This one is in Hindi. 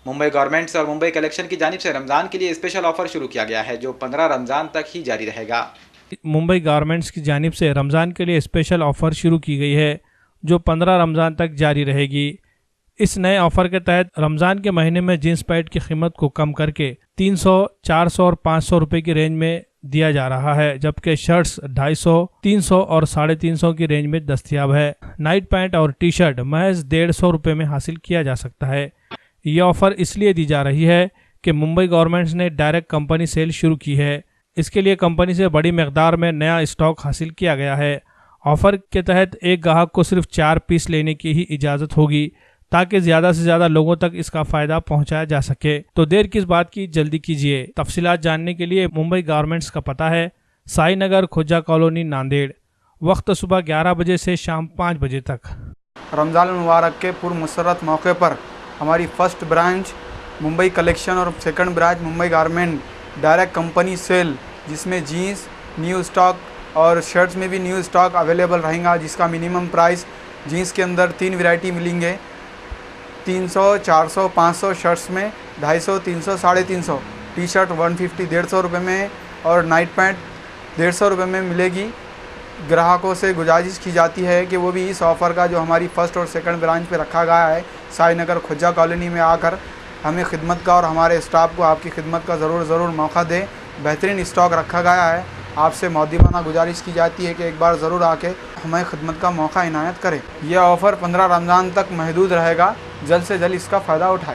मुंबई गारमेंट्स और मुंबई कलेक्शन की जानिब से रमज़ान के लिए स्पेशल ऑफर शुरू किया गया है जो 15 रमज़ान तक ही जारी रहेगा। मुंबई गारमेंट्स की जानिब से रमज़ान के लिए स्पेशल ऑफ़र शुरू की गई है जो 15 रमज़ान तक जारी रहेगी। इस नए ऑफ़र के तहत रमज़ान के महीने में जींस पैंट की कीमत को कम करके 300, 400 और 500 रुपये की रेंज में दिया जा रहा है, जबकि शर्ट्स 250, 300 और 350 की रेंज में दस्तयाब है। नाइट पैंट और टी शर्ट महज 150 रुपये में हासिल किया जा सकता है। यह ऑफ़र इसलिए दी जा रही है कि मुंबई गवर्नमेंट्स ने डायरेक्ट कंपनी सेल शुरू की है। इसके लिए कंपनी से बड़ी मकदार में नया स्टॉक हासिल किया गया है। ऑफ़र के तहत एक ग्राहक को सिर्फ 4 पीस लेने की ही इजाज़त होगी ताकि ज़्यादा से ज़्यादा लोगों तक इसका फ़ायदा पहुंचाया जा सके। तो देर किस बात की, जल्दी कीजिए। तफसीलात जानने के लिए मुंबई गारमेंट्स का पता है साई नगर, खुजा कॉलोनी, नांदेड़। वक्त सुबह 11 बजे से शाम 5 बजे तक। रमज़ान मुबारक के पुरमसरत मौके पर हमारी फर्स्ट ब्रांच मुंबई कलेक्शन और second branch Mumbai garment direct company sale, जिसमें जीन्स न्यू स्टॉक और शर्ट्स में भी न्यू स्टॉक अवेलेबल रहेगा, जिसका मिनिमम प्राइस जीन्स के अंदर 3 वैरायटी मिलेंगे, 300, 400, 500, शर्ट्स में 250, 300, 350, टी शर्ट 150, 150 रुपये में और नाइट पैंट 150 रुपये में मिलेगी। ग्राहकों से गुजारिश की जाती है कि वो भी इस ऑफ़र का जो हमारी फ़र्स्ट और सेकंड ब्रांच पे रखा गया है साई नगर खुजा कॉलोनी में आकर हमें खिदमत का और हमारे स्टाफ को आपकी खिदमत का ज़रूर मौका दें। बेहतरीन स्टॉक रखा गया है। आपसे मौदीबाना गुजारिश की जाती है कि एक बार ज़रूर आके हमें खिदमत का मौका इनायत करें। यह ऑफ़र 15 रमज़ान तक महदूद रहेगा। जल्द से जल्द इसका फ़ायदा उठाएं।